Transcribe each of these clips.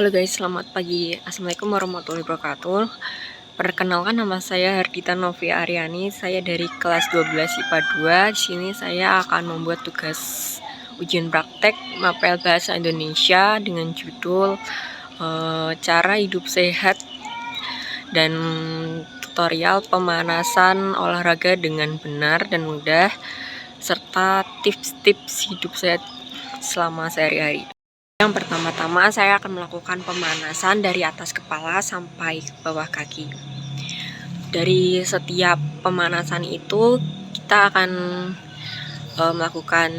Halo guys, selamat pagi. Assalamualaikum warahmatullahi wabarakatuh. Perkenalkan, nama saya Hardita Novia Aryani. Saya dari kelas 12 IPA 2. Di sini saya akan membuat tugas ujian praktek mapel bahasa Indonesia dengan judul cara hidup sehat dan tutorial pemanasan olahraga dengan benar dan mudah, serta tips-tips hidup sehat selama sehari-hari. Yang pertama-tama saya akan melakukan pemanasan dari atas kepala sampai ke bawah kaki. Dari setiap pemanasan itu kita akan melakukan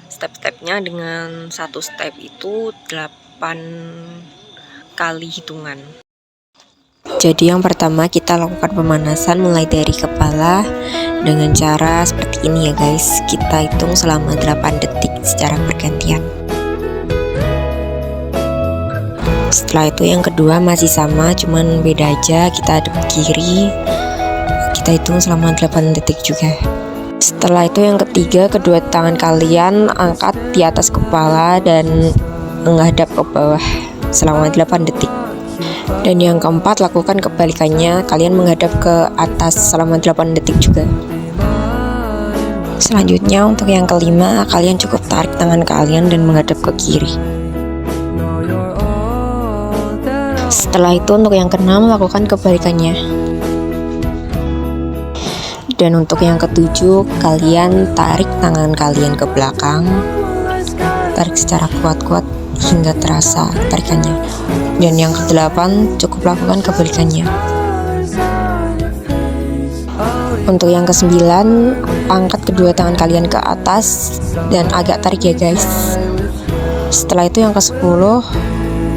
step-stepnya dengan satu step itu 8 kali hitungan. Jadi yang pertama kita lakukan pemanasan mulai dari kepala dengan cara seperti ini ya guys. Kita hitung selama 8 detik secara bergantian. Setelah itu yang kedua masih sama, cuman beda aja, kita hadap ke kiri, kita hitung selama 8 detik juga. Setelah itu yang ketiga, kedua tangan kalian angkat di atas kepala dan menghadap ke bawah selama 8 detik. Dan yang keempat, lakukan kebalikannya, kalian menghadap ke atas selama 8 detik juga. Selanjutnya untuk yang kelima, kalian cukup tarik tangan kalian dan menghadap ke kiri. Setelah itu untuk yang keenam, lakukan kebalikannya. Dan untuk yang ketujuh, kalian tarik tangan kalian ke belakang, tarik secara kuat-kuat hingga terasa tarikannya. Dan yang kedelapan, cukup lakukan kebalikannya. Untuk yang kesembilan, angkat kedua tangan kalian ke atas dan agak tarik ya guys. Setelah itu yang ke-10,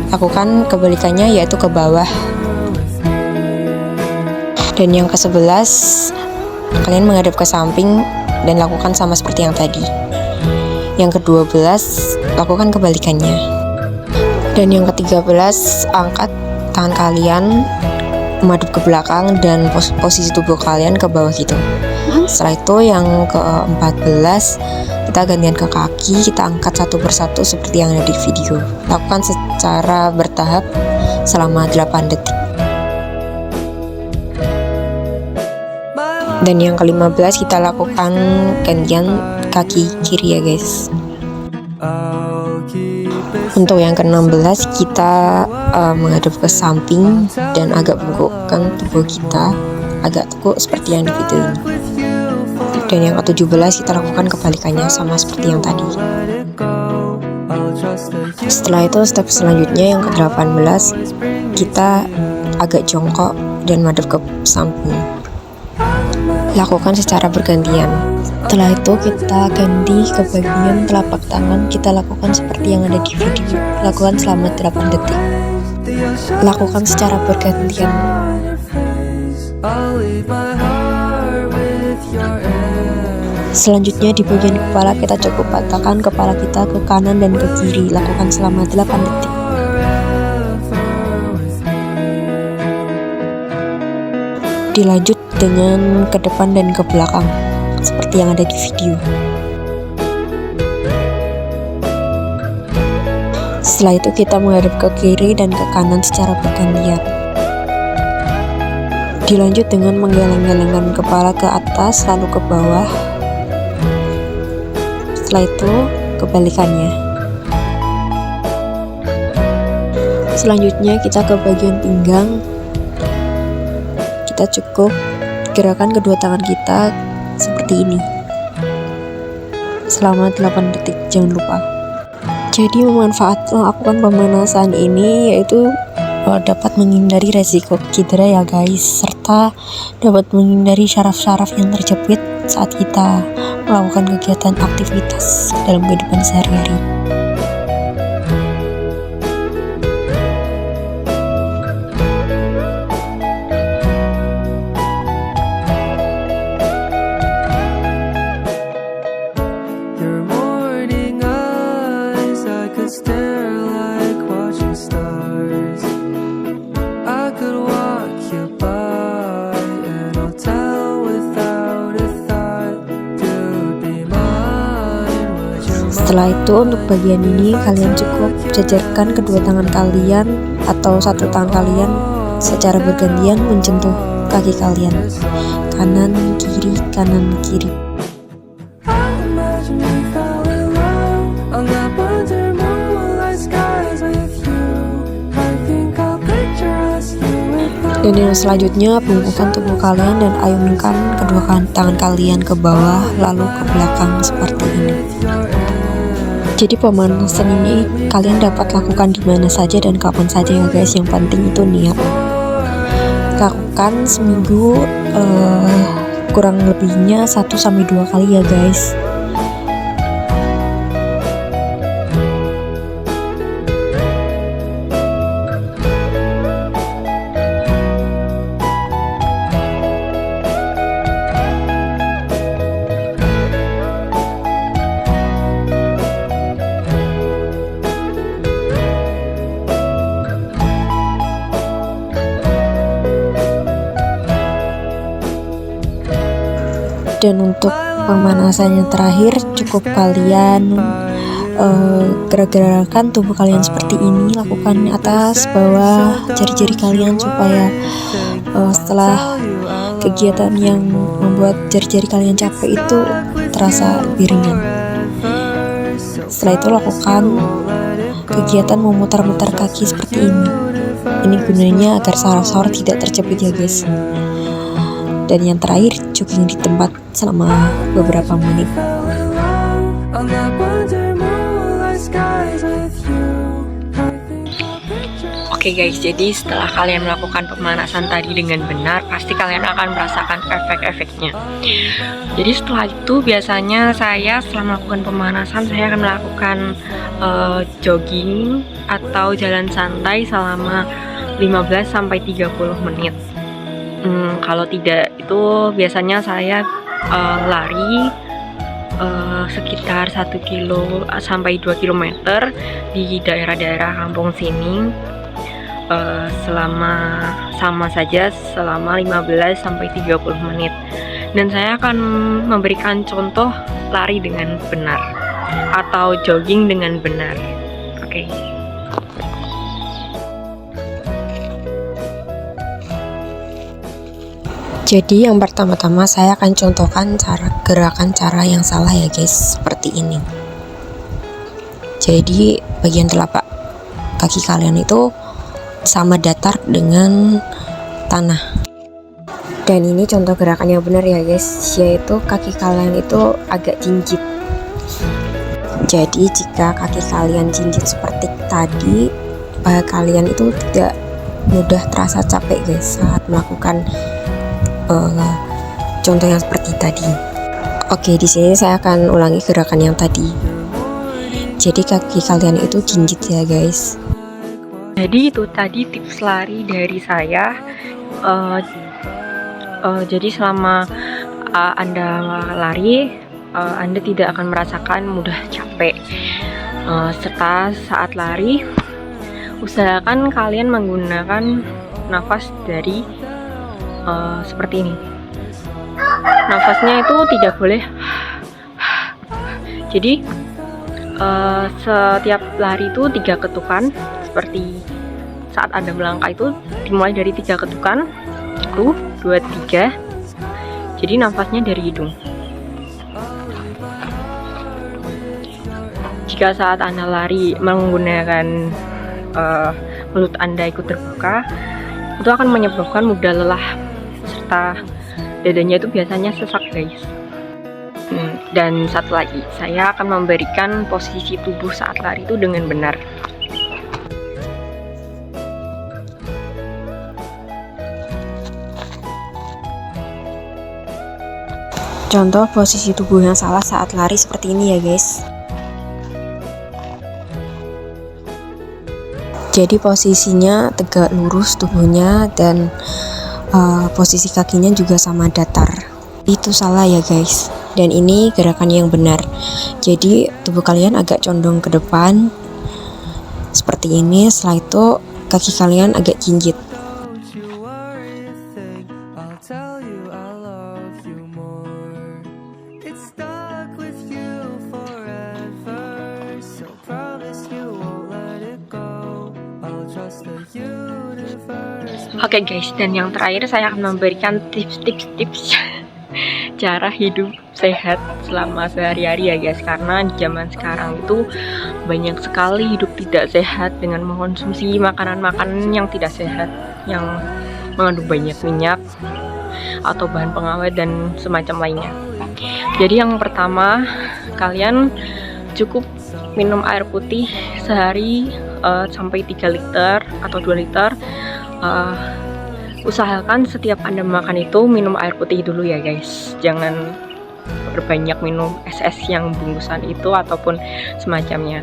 lakukan kebalikannya, yaitu ke bawah. Dan yang ke-11, kalian menghadap ke samping dan lakukan sama seperti yang tadi. Yang ke-12, lakukan kebalikannya. Dan yang ke-13, angkat tangan kalian menghadap ke belakang dan posisi tubuh kalian ke bawah gitu. Setelah itu yang ke-14, kita gantian ke kaki, kita angkat satu persatu seperti yang ada di video. Lakukan secara bertahap selama 8 detik. Dan yang ke-15 kita lakukan gantian kaki kiri ya guys. Untuk yang ke-16 kita menghadap ke samping dan agak bengkokkan tubuh kita agak teguk seperti yang di video ini. Dan yang ke-17 kita lakukan kebalikannya sama seperti yang tadi. Setelah itu step selanjutnya yang ke-18, kita agak jongkok dan madep ke samping. Lakukan secara bergantian. Setelah itu kita ganti ke bagian telapak tangan, kita lakukan seperti yang ada di video. Lakukan selama 8 detik. Lakukan secara bergantian. Selanjutnya di bagian kepala, kita cukup patahkan kepala kita ke kanan dan ke kiri. Lakukan selama 8 detik. Dilanjut dengan ke depan dan ke belakang seperti yang ada di video. Setelah itu kita menghadap ke kiri dan ke kanan secara bergantian. Dilanjut dengan menggeleng-gelengkan kepala ke atas lalu ke bawah. Setelah itu kebalikannya. Selanjutnya kita ke bagian pinggang. Kita cukup gerakan kedua tangan kita seperti ini selama 8 detik, jangan lupa. Jadi manfaat melakukan pemanasan ini yaitu dapat menghindari resiko cedera ya guys, serta dapat menghindari syaraf-syaraf yang terjepit saat kita melakukan kegiatan aktivitas dalam kehidupan sehari-hari. Setelah itu untuk bagian ini kalian cukup jajarkan kedua tangan kalian atau satu tangan kalian secara bergantian menyentuh kaki kalian, kanan kiri kanan kiri. Dan yang selanjutnya, bungkukkan tubuh kalian dan ayunkan kedua tangan kalian ke bawah lalu ke belakang seperti ini. Jadi pemanasan ini kalian dapat lakukan di mana saja dan kapan saja ya guys. Yang penting itu niat. Lakukan seminggu kurang lebihnya 1-2 kali ya guys. Dan untuk pemanasan yang terakhir, cukup kalian gerak-gerakan tubuh kalian seperti ini. Lakukan atas bawah jari-jari kalian supaya setelah kegiatan yang membuat jari-jari kalian capek itu terasa lebih ringan. Setelah itu lakukan kegiatan memutar-mutar kaki seperti ini. Ini gunanya agar saraf-saraf tidak terjepit ya guys. Dan yang terakhir, jogging di tempat selama beberapa menit. Oke guys, jadi setelah kalian melakukan pemanasan tadi dengan benar, pasti kalian akan merasakan efek-efeknya. Jadi setelah itu biasanya saya setelah melakukan pemanasan, saya akan melakukan jogging atau jalan santai selama 15-30 menit. Kalau tidak itu biasanya saya lari sekitar 1 kilo sampai 2 kilometer di daerah-daerah kampung sini sama saja selama 15-30 menit. Dan saya akan memberikan contoh lari dengan benar atau jogging dengan benar. Oke. Jadi yang pertama-tama saya akan contohkan gerakan cara yang salah ya guys, seperti ini. Jadi bagian telapak kaki kalian itu sama datar dengan tanah. Dan ini contoh gerakan yang benar ya guys, yaitu kaki kalian itu agak jinjit. Jadi jika kaki kalian jinjit seperti tadi, paha kalian itu tidak mudah terasa capek guys saat melakukan contoh yang seperti tadi. Oke, di sini saya akan ulangi gerakan yang tadi. Jadi kaki kalian itu jinjit ya guys. Jadi itu tadi tips lari dari saya. Jadi selama Anda lari, Anda tidak akan merasakan mudah capek. Serta saat lari, usahakan kalian menggunakan nafas dari seperti ini. Nafasnya itu tidak boleh. Jadi setiap lari itu 3 ketukan, seperti saat Anda melangkah itu dimulai dari 3 ketukan, 1, 2, 3. Jadi nafasnya dari hidung. Jika saat Anda lari menggunakan mulut Anda ikut terbuka, itu akan menyebabkan mudah lelah serta dadanya itu biasanya sesak guys. Dan satu lagi, saya akan memberikan posisi tubuh saat lari itu dengan benar. Contoh posisi tubuh yang salah saat lari seperti ini ya guys. Jadi posisinya tegak lurus tubuhnya dan posisi kakinya juga sama datar. Itu salah ya guys. Dan ini gerakan yang benar. Jadi tubuh kalian agak condong ke depan seperti ini. Setelah itu kaki kalian agak jinjit. Oke guys, dan yang terakhir saya akan memberikan tips cara hidup sehat selama sehari-hari ya guys. Karena di zaman sekarang itu banyak sekali hidup tidak sehat dengan mengkonsumsi makanan-makanan yang tidak sehat, yang mengandung banyak minyak atau bahan pengawet dan semacam lainnya. Jadi yang pertama, kalian cukup minum air putih sehari sampai 3 liter atau 2 liter. Usahakan setiap Anda makan itu minum air putih dulu ya guys. Jangan berbanyak minum es yang bungkusan itu ataupun semacamnya.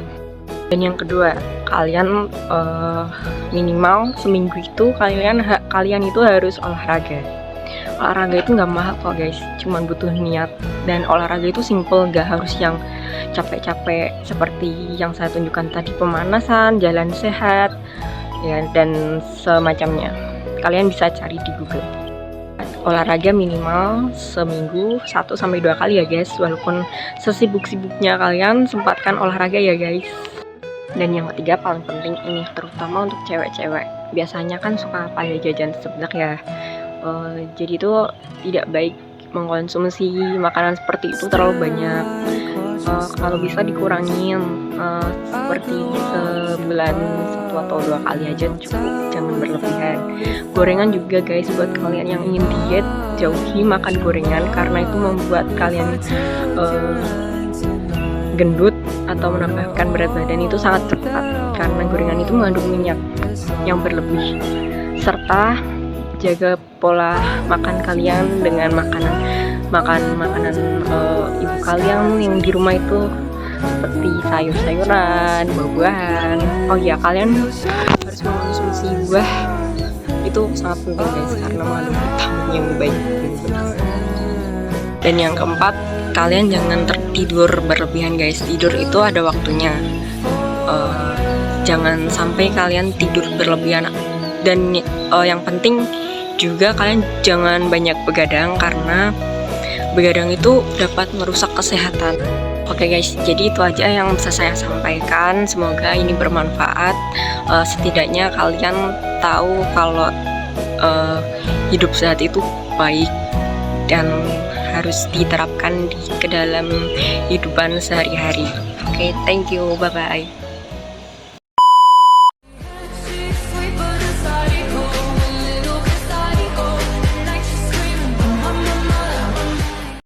Dan yang kedua, kalian minimal seminggu itu kalian itu harus olahraga. Olahraga itu nggak mahal kok guys, cuman butuh niat. Dan olahraga itu simple, nggak harus yang capek-capek seperti yang saya tunjukkan tadi, pemanasan, jalan sehat ya, dan semacamnya. Kalian bisa cari di Google. Olahraga minimal seminggu 1-2 kali ya guys. Walaupun sesibuk-sibuknya kalian, sempatkan olahraga ya guys. Dan yang ketiga paling penting ini, terutama untuk cewek-cewek, biasanya kan suka pada jajan seblak ya. Jadi itu tidak baik mengkonsumsi makanan seperti itu terlalu banyak. Kalau bisa dikurangin, seperti sebulan 1 atau 2 kali aja cukup, jangan berlebihan. Gorengan juga guys, buat kalian yang ingin diet, jauhi makan gorengan karena itu membuat kalian gendut atau menambahkan berat badan itu sangat cepat, karena gorengan itu mengandung minyak yang berlebih. Serta jaga pola makan kalian dengan makanan ibu kalian yang di rumah itu, seperti sayur-sayuran, buah-buahan. Oh ya, kalian harus mengkonsumsi buah, itu sangat penting guys karena mengandung vitamin yang baik. Dan yang keempat, kalian jangan tertidur berlebihan guys. Tidur itu ada waktunya, jangan sampai kalian tidur berlebihan. Dan yang penting juga kalian jangan banyak begadang, karena begadang itu dapat merusak kesehatan. Oke guys, jadi itu aja yang bisa saya sampaikan. Semoga ini bermanfaat. Setidaknya kalian tahu kalau hidup sehat itu baik dan harus diterapkan ke dalam kehidupan sehari-hari. Oke, thank you, bye-bye.